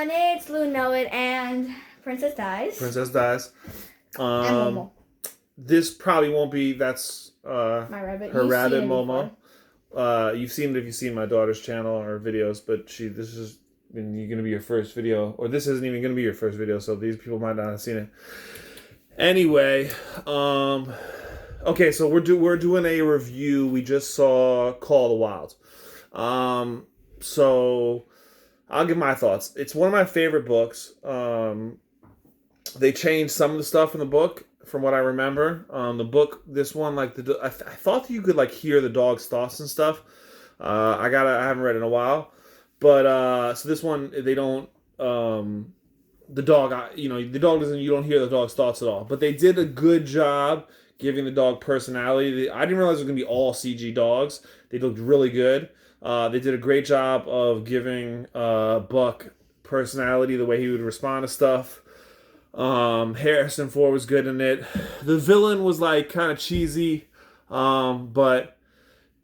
everyone, it's Lou Know It and Princess Dies. Princess Dies. And Momo. This probably won't be, that's My rabbit. her rabbit, Momo. You've seen it if you've seen my daughter's channel or videos, but this is going to be your first video, or this isn't even going to be your first video, so these people might not have seen it. Anyway, okay, so we're doing a review. We just saw Call of the Wild. So I'll give my thoughts. It's one of my favorite books. They changed some of the stuff in the book from what I remember. The book, this one, like I thought that you could like hear the dog's thoughts and stuff. I haven't read it in a while, but so this one they don't. The dog, the dog doesn't. You don't hear the dog's thoughts at all. But they did a good job giving the dog personality. I didn't realize it was gonna be all CG dogs. They looked really good. They did a great job of giving Buck personality, the way he would respond to stuff. Harrison Ford was good in it. The villain was like kind of cheesy, but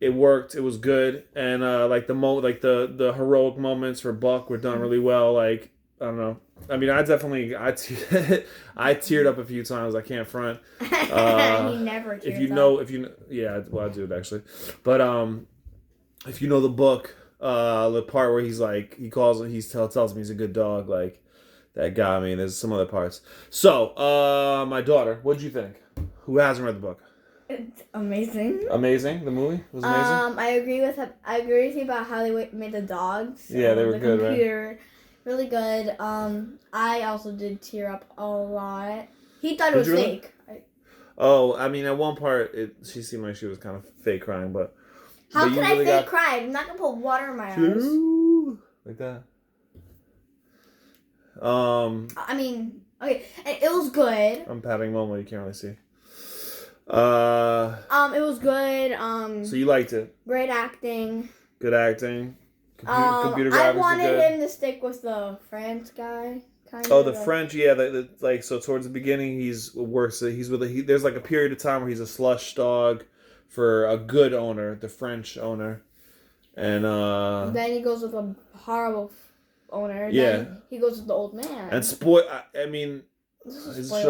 it worked. It was good, and like the heroic moments for Buck were done really well. Like I don't know. I mean, I teared up a few times. I can't front. He never tears up. Yeah, well, I do actually, but if you know the book, the part where he's like, tells me he's a good dog, like that got me. And there's some other parts. So, my daughter, what'd you think? Who hasn't read the book? It's amazing. Amazing. The movie was amazing. I agree with you about how they made the dogs. Yeah, they were good, right? Really good. I also did tear up a lot. He thought it was fake. Oh, I mean, at one part, she seemed like she was kind of fake crying, but. How can I fake cry? I'm not gonna put water in my eyes. Like that. I mean, okay, it was good. I'm patting Momo. You can't really see. It was good. So you liked it? Great acting. Good acting. Computer graphics. I wanted him to stick with the French guy. The French, yeah. Like so, towards the beginning, there's like a period of time where he's a slush dog for a good owner, the French owner, and then he goes with a horrible owner. Yeah, then he goes with the old man. And should I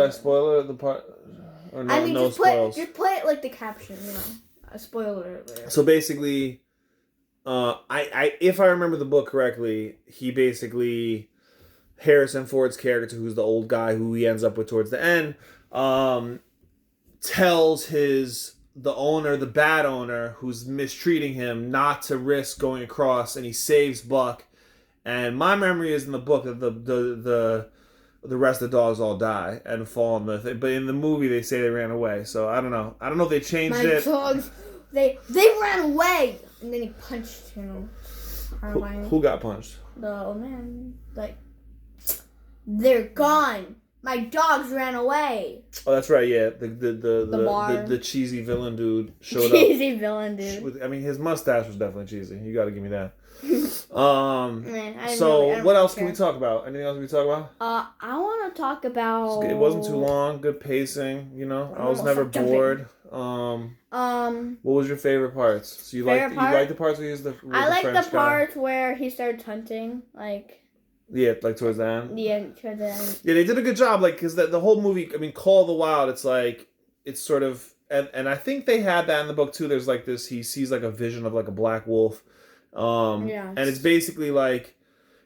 spoil the part? Or no, I mean, no spoils. Just put it like the caption, a spoiler alert. So basically, if I remember the book correctly, he basically Harrison Ford's character, who's the old guy who he ends up with towards the end, tells the bad owner who's mistreating him, not to risk going across, and he saves Buck. And my memory is in the book that the rest of the dogs all die and fall in the thing. But in the movie they say they ran away. So I don't know. I don't know if they changed it. My dogs, they ran away, and then he punched him. Who got punched? The old man. Like, they're gone. My dogs ran away. Oh, that's right. Yeah, the cheesy villain dude showed up. Cheesy villain dude. I mean, his mustache was definitely cheesy. You got to give me that. Man, so what else can we talk about? Anything else we can talk about? I want to talk about. It wasn't too long. Good pacing. I was never bored. What was your favorite parts? So you like the parts where he used the I like French the part where he started hunting, like. Yeah, like towards the end. Yeah, towards the end. Yeah, they did a good job, like, because the whole movie, I mean, Call of the Wild, it's like, it's sort of, and I think they had that in the book too. There's like this, he sees like a vision of like a black wolf. And it's basically like,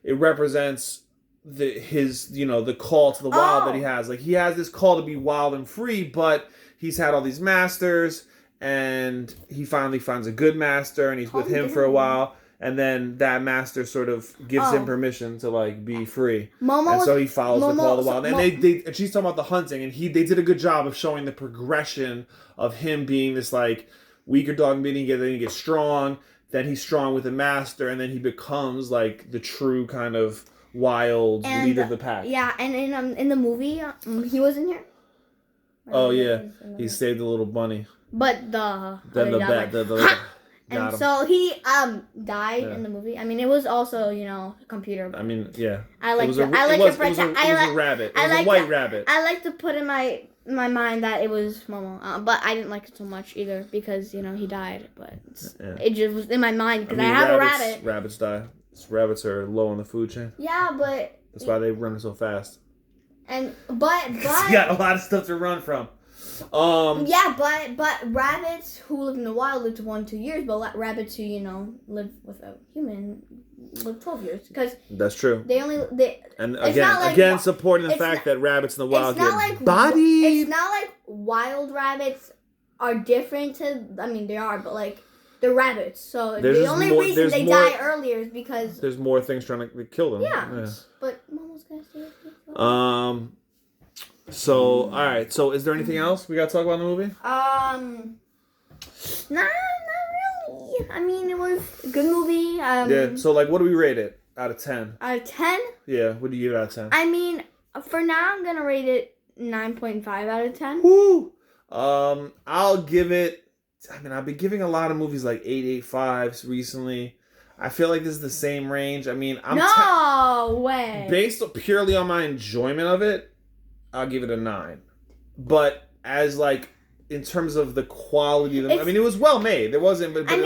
it represents the call to the wild that he has. Like, he has this call to be wild and free, but he's had all these masters, and he finally finds a good master, and he's with him for a while. And then that master sort of gives him permission to like be free, and so he follows the call of the wild. And and she's talking about the hunting, and they did a good job of showing the progression of him being this like weaker dog, meeting then he gets strong, then he's strong with the master, and then he becomes like the true kind of wild leader of the pack. Yeah, and in the movie, he was in here. Oh yeah, he saved the little bunny. But and so he died in the movie. I mean, it was also computer. I mean, yeah. It was a rabbit. It was a white rabbit. I like to put in my mind that it was Momo, but I didn't like it so much either because he died. But it just was in my mind because I have a rabbit. Rabbits die. Rabbits are low on the food chain. Yeah, but That's why they run so fast. But you got a lot of stuff to run from. Yeah, but rabbits who live in the wild live to 1-2 years, but rabbits who live with a human live 12 years because that's true. And again supporting the fact that rabbits in the wild get bodied. It's not like wild rabbits are different they are, but like they're rabbits. So the only reason they die earlier is because there's more things trying to kill them. Yeah. But Momo's gonna stay. So, all right. So, is there anything else we got to talk about in the movie? Not really. I mean, it was a good movie. Yeah. So, like, what do we rate it out of 10? Out of 10? Yeah. What do you give it out of 10? I mean, for now, I'm gonna rate it 9.5 out of 10. Woo! I'll give it. I mean, I've been giving a lot of movies like 8.85s recently. I feel like this is the same range. I mean, no way. Based purely on my enjoyment of it, I'll give it a 9. But as like in terms of the quality of the, I mean, it was well made. There wasn't, but I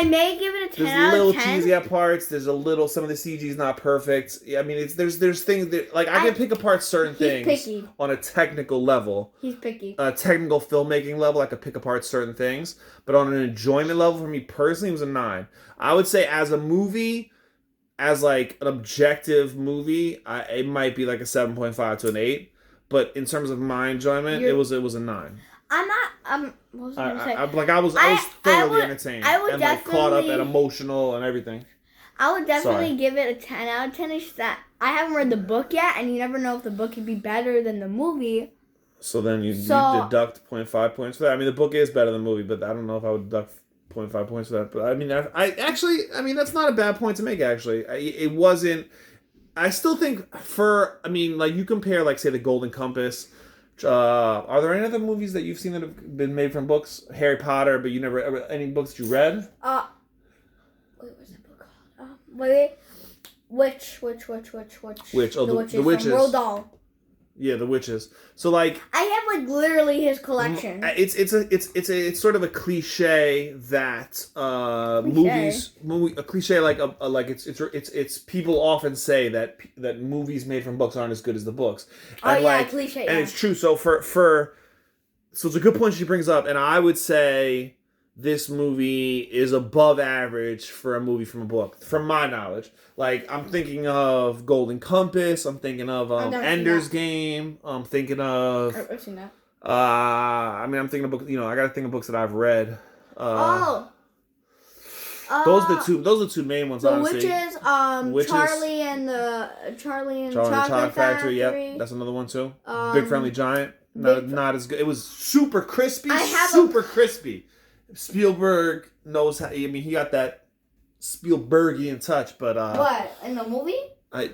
may give it a 10 out of 10. There's a little cheesy at parts. There's a little. Some of the CG is not perfect. I mean, there's things that like I can pick apart certain things on a technical level. He's picky. A technical filmmaking level, I could pick apart certain things. But on an enjoyment level, for me personally, it was a 9. I would say as a movie, as like an objective movie, it might be like a 7.5 to an 8. But in terms of my enjoyment, it was a 9. I'm not. What was I gonna say? I was thoroughly entertained. I would and definitely caught up and emotional and everything. I would definitely give it a 10 out of 10. It's that I haven't read the book yet, and you never know if the book could be better than the movie. So then you deduct 0.5 points for that. I mean, the book is better than the movie, but I don't know if I would deduct 0.5 points for that. But I mean, I mean that's not a bad point to make. Actually, it wasn't. I still think like you compare, like, say, The Golden Compass. Are there any other movies that you've seen that have been made from books? Harry Potter, but you never, any books that you read? Wait, what's that book called? Which? The Witches. From Roald Dahl. Yeah, The Witches. So like I have like literally his collection. It's sort of a cliche that a cliche like it's people often say that movies made from books aren't as good as the books. And cliche. And it's true. So so it's a good point she brings up, and I would say this movie is above average for a movie from a book, from my knowledge. Like, I'm thinking of Golden Compass. I'm thinking of Ender's Game. I'm thinking of... I've seen that. I mean, I'm thinking of books... I got to think of books that I've read. Those are the two main ones, honestly. Witches, Charlie and the Chocolate Factory. Yep, that's another one, too. Big Friendly Giant. Not as good. It was super crispy. Crispy. Spielberg knows how... I mean, he got that Spielbergian touch, but... what? In the movie?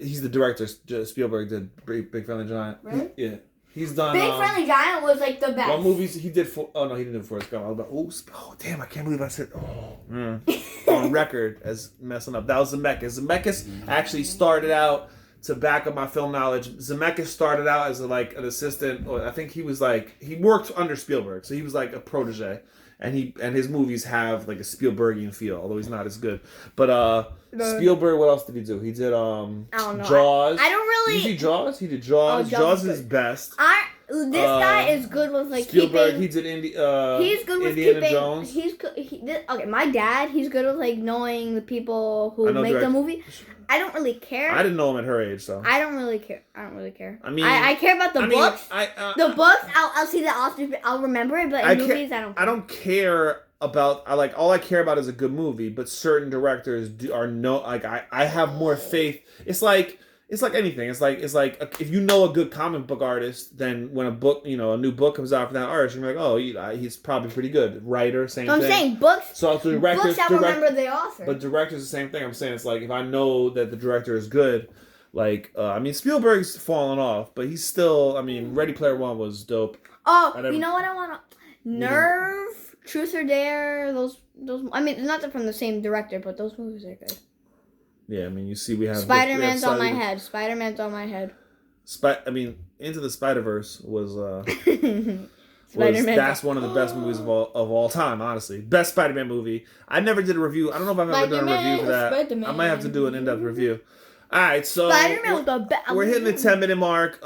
He's the director. Spielberg did Big Friendly Giant. Really? Yeah. He's done... Big Friendly Giant was, like, the best. What movies he did for... Oh, no, he didn't do Forrest Gump. I was like, oh, damn, I can't believe I said... on record as messing up. That was Zemeckis. Zemeckis actually started out... To back up my film knowledge, Zemeckis started out as an assistant, or I think he worked under Spielberg, so he was like a protege, and his movies have like a Spielbergian feel, although he's not as good. But Spielberg, what else did he do? He did I don't know. Jaws. I don't really. Did you see Jaws? He did Jaws. Jaws is his best. This guy is good with like Spielberg. Keeping, he did he's good with Indiana keeping, Jones. Okay, my dad. He's good with like knowing the people who make the movie. I don't really care. I didn't know him at her age, so. I don't really care. I mean, I care about the books. The books, I'll see the author. I'll remember it, but in movies, I don't care. I don't care about. All I care about is a good movie. But certain directors I have more faith. It's like anything. It's like if you know a good comic book artist, then when a new book comes out from that artist, you're like, oh, he's probably pretty good. Writer, same thing. I'm saying books. So directors, books, I remember the author. But directors, the same thing. I'm saying it's like if I know that the director is good, I mean Spielberg's fallen off, but he's still. I mean, Ready Player One was dope. Oh, you know what I want? Nerve, Truth or Dare. Those. I mean, not from the same director, but those movies are good. Yeah, I mean, you see, we have Spider-Man's on my head. I mean, Into the Spider-Verse was Spider-Man. That's one of the best movies of all time, honestly. Best Spider-Man movie. I never did a review. I don't know if I've ever done a review for that. Spider-Man. I might have to do an in-depth review. All right, so Spider-Man was the best. We're hitting the 10-minute mark.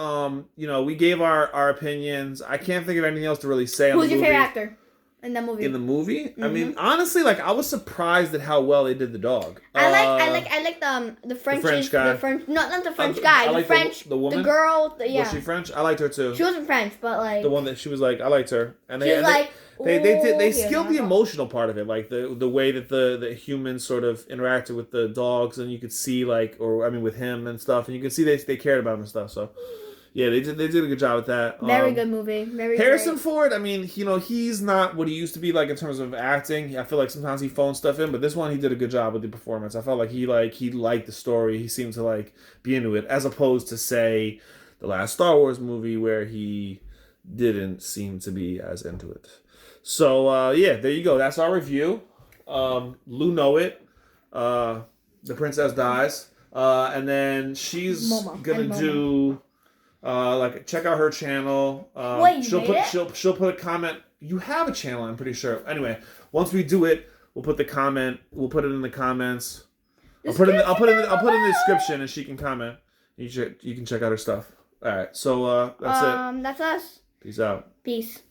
We gave our opinions. I can't think of anything else to really say. Who's your favorite actor in the movie? In the movie, mm-hmm. I mean, honestly, like I was surprised at how well they did the dog. I like the French guy. The French, not the French guy. Like the woman, the girl. Yeah. Was she French? I liked her too. She wasn't French, but like the one that she was like, I liked her, and they they skilled the emotional part of it, like the way that the humans sort of interacted with the dogs, and you could see with him and stuff, and you could see they cared about him and stuff. So yeah, they did a good job with that. Very good movie. Very Harrison Ford. I mean, he's not what he used to be like in terms of acting. I feel like sometimes he phones stuff in, but this one he did a good job with the performance. I felt like he liked the story. He seemed to like be into it, as opposed to say the last Star Wars movie where he didn't seem to be as into it. So, there you go. That's our review. Lou Know It. The Princess Dies. And then she's going to do, check out her channel. She'll put a comment. You have a channel, I'm pretty sure. Anyway, once we do it, we'll put the comment. We'll put it in the comments. I'll put it in the description, and she can comment. You can check out her stuff. All right. So, that's it. That's us. Peace out. Peace.